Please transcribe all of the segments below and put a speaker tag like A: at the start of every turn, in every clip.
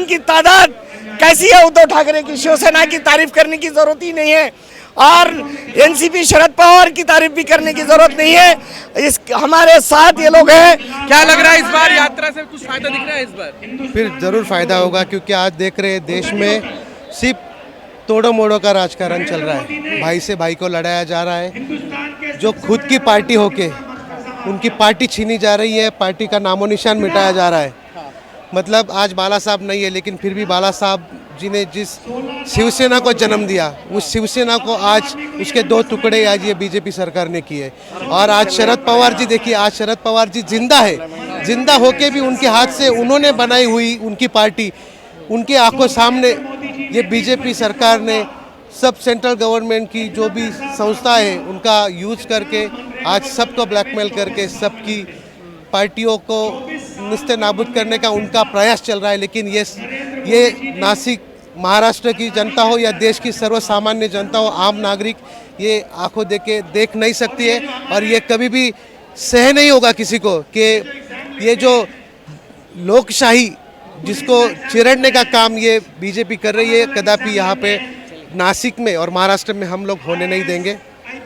A: की तादाद कैसी है उद्धव ठाकरे की, शिवसेना की तारीफ करने की जरूरत ही नहीं है और एनसीपी शरद पवार की तारीफ भी करने की जरूरत नहीं है। इस हमारे साथ ये लोग हैं।
B: क्या लग रहा है इस बार यात्रा से कुछ फायदा दिख रहा है इस बार?
C: फिर जरूर फायदा होगा, क्योंकि आज देख रहे हैं देश में सिर्फ तोड़ो मोड़ो का राजकारण चल रहा है। भाई से भाई को लड़ाया जा रहा है। जो खुद की पार्टी होके उनकी पार्टी छीनी जा रही है, पार्टी का नामो निशान मिटाया जा रहा है। मतलब आज बाला साहब नहीं है, लेकिन फिर भी बाला साहब जी ने जिस शिवसेना को जन्म दिया, उस शिवसेना को आज उसके दो टुकड़े आज ये बीजेपी सरकार ने किए। और आज शरद पवार जी देखिए, आज शरद पवार जी जिंदा है, जिंदा होके भी उनके हाथ से उन्होंने बनाई हुई उनकी पार्टी, उनके आंखों सामने ये बीजेपी सरकार ने सब सेंट्रल गवर्नमेंट की जो भी संस्था है उनका यूज करके आज सबको ब्लैकमेल करके सबकी पार्टियों को निस्ते नाबूद करने का उनका प्रयास चल रहा है। लेकिन ये नासिक महाराष्ट्र की जनता हो या देश की सर्वसामान्य जनता हो, आम नागरिक ये आंखों देख नहीं सकती है और ये कभी भी सह नहीं होगा किसी को कि ये जो लोकशाही जिसको चिरड़ने का काम ये बीजेपी कर रही है, कदापि यहाँ पे नासिक में और महाराष्ट्र में हम लोग होने नहीं देंगे।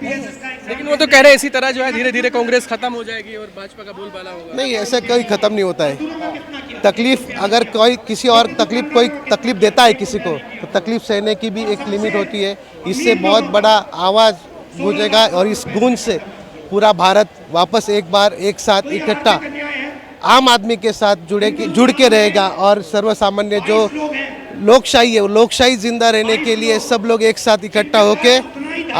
B: लेकिन वो तो कह रहे हैं इसी तरह जो है धीरे धीरे कांग्रेस खत्म हो जाएगी और भाजपा का बोलबाला होगा।
C: नहीं, ऐसा कोई ख़त्म नहीं होता है। तकलीफ अगर कोई किसी और कोई तकलीफ देता है किसी को, तो तकलीफ सहने की भी एक लिमिट होती है। इससे बहुत बड़ा आवाज़ गूंजेगा और इस गूंज से पूरा भारत वापस एक बार एक साथ इकट्ठा आम आदमी के साथ जुड़ के रहेगा और सर्वसामान्य जो लोकशाही है, वो लोकशाही जिंदा रहने के लिए सब लोग एक साथ इकट्ठा होके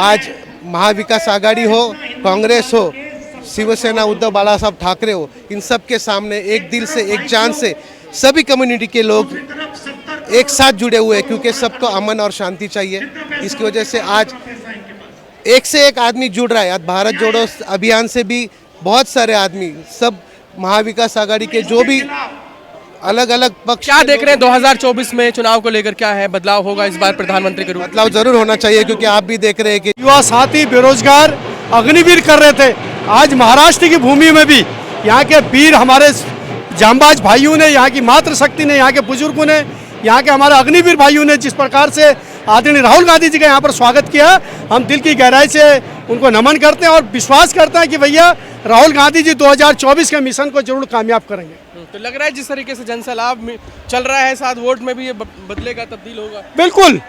C: आज महाविकास आघाड़ी हो, कांग्रेस हो, शिवसेना उद्धव बाला साहब ठाकरे हो, इन सब के सामने एक दिल से एक जान से सभी कम्युनिटी के लोग एक साथ जुड़े हुए हैं, क्योंकि सबको अमन और शांति चाहिए। इसकी वजह से आज एक से एक आदमी जुड़ रहा है। आज भारत जोड़ो अभियान से भी बहुत सारे आदमी, सब महाविकास आघाड़ी के जो भी अलग अलग पक्ष,
B: क्या देख रहे हैं 2024 में चुनाव को लेकर, क्या है बदलाव होगा इस बार प्रधानमंत्री के रूप में?
C: बदलाव जरूर होना चाहिए, क्योंकि आप भी देख रहे हैं कि
D: युवा साथी बेरोजगार अग्निवीर कर रहे थे। आज महाराष्ट्र की भूमि में भी यहाँ के वीर हमारे जांबाज भाइयों ने, यहाँ की मातृशक्ति ने, यहाँ के बुजुर्गों ने, यहाँ के हमारे अग्निवीर भाइयों ने जिस प्रकार से आदरणीय राहुल गांधी जी का यहाँ पर स्वागत किया, हम दिल की गहराई से उनको नमन करते हैं और विश्वास करते हैं कि भैया राहुल गांधी जी 2024 के मिशन को जरूर कामयाब करेंगे।
B: तो लग रहा है जिस तरीके से जनसैलाब चल रहा है, साथ वोट में भी ये बदलेगा, तब्दील होगा।
D: बिल्कुल,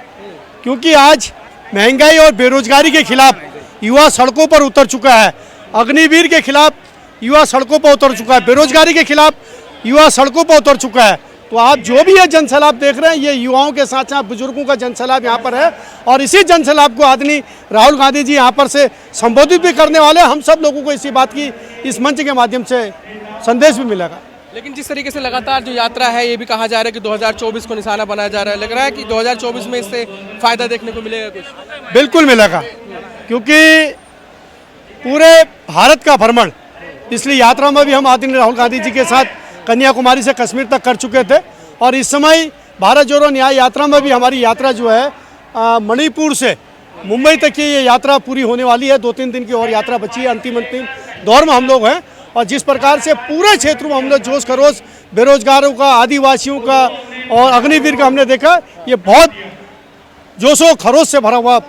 D: क्योंकि आज महंगाई और बेरोजगारी के खिलाफ युवा सड़कों पर उतर चुका है, अग्निवीर के खिलाफ युवा सड़कों पर उतर चुका है, बेरोजगारी के खिलाफ युवा सड़कों पर उतर चुका है। तो आप जो भी ये जनसैलाब देख रहे हैं, ये युवाओं के साथ साथ बुजुर्गों का जनसैलाब यहाँ पर है और इसी जनसैलाब को आदरणीय राहुल गांधी जी यहाँ पर से संबोधित भी करने वाले। हम सब लोगों को इसी बात की इस मंच के माध्यम से संदेश भी मिलेगा।
B: लेकिन जिस तरीके से लगातार जो यात्रा है, ये भी कहा जा रहा है कि 2024 को निशाना बनाया जा रहा है, लग रहा है कि 2024 में इससे फायदा देखने को मिलेगा कुछ?
D: बिल्कुल मिलेगा, क्योंकि पूरे भारत का भ्रमण, इसलिए यात्रा में भी हम आदरणीय राहुल गांधी जी के साथ कन्याकुमारी से कश्मीर तक कर चुके थे और इस समय भारत जोड़ो न्याय यात्रा में भी हमारी यात्रा जो है मणिपुर से मुंबई तक की ये यात्रा पूरी होने वाली है। 2-3 दिन की और यात्रा बची है, अंतिम दौर में हम लोग हैं और जिस प्रकार से पूरे क्षेत्र में हम लोग जोश खरोश बेरोजगारों का, आदिवासियों का और अग्निवीर का हमने देखा, ये बहुत जोशो खरोश से भरा हुआ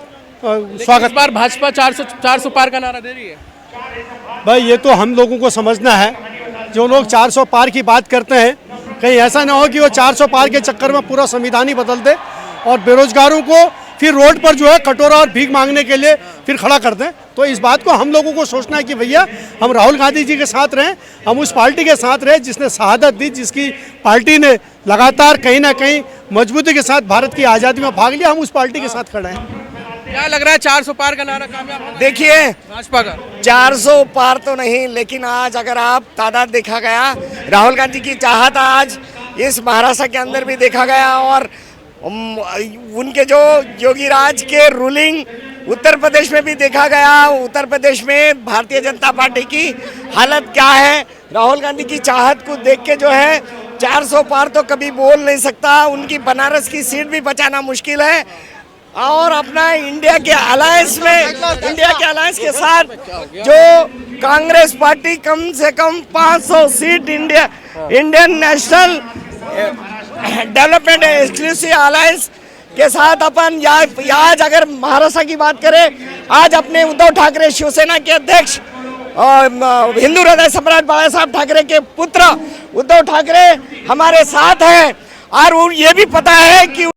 D: स्वागत।
B: इस बार भाजपा 400 पार का नारा दे रही है।
D: भाई ये तो हम लोगों को समझना है। जो लोग 400 पार की बात करते हैं, कहीं ऐसा ना हो कि वो 400 पार के चक्कर में पूरा संविधान ही बदल दे और बेरोजगारों को फिर रोड पर जो है कटोरा और भीख मांगने के लिए फिर खड़ा कर दें। तो इस बात को हम लोगों को सोचना है कि भैया हम राहुल गांधी जी के साथ रहें, हम उस पार्टी के साथ रहें जिसने शहादत दी, जिसकी पार्टी ने लगातार कहीं ना कहीं मजबूती के साथ भारत की आज़ादी में भाग लिया, हम उस पार्टी के साथ खड़े हैं।
B: क्या लग रहा है 400 पार का नारा कामयाब होगा?
A: देखिए,
B: भाजपा का
A: 400 पार तो नहीं, लेकिन आज अगर आप तादाद देखा गया, राहुल गांधी की चाहत आज इस महाराष्ट्र के अंदर भी देखा गया और उनके जो योगी राज के रूलिंग उत्तर प्रदेश में भी देखा गया। उत्तर प्रदेश में भारतीय जनता पार्टी की हालत क्या है, राहुल गांधी की चाहत को देख के जो है 400 पार तो कभी बोल नहीं सकता। उनकी बनारस की सीट भी बचाना मुश्किल है और अपना इंडिया के अलायंस के साथ जो कांग्रेस पार्टी कम से कम 500 seat Indian national development exclusive alliance के साथ अपन आज अगर महाराष्ट्र की बात करें, आज अपने उद्धव ठाकरे शिवसेना के अध्यक्ष और हिंदू हृदय सम्राट बाला साहब ठाकरे के पुत्र उद्धव ठाकरे हमारे साथ हैं और ये भी पता है कि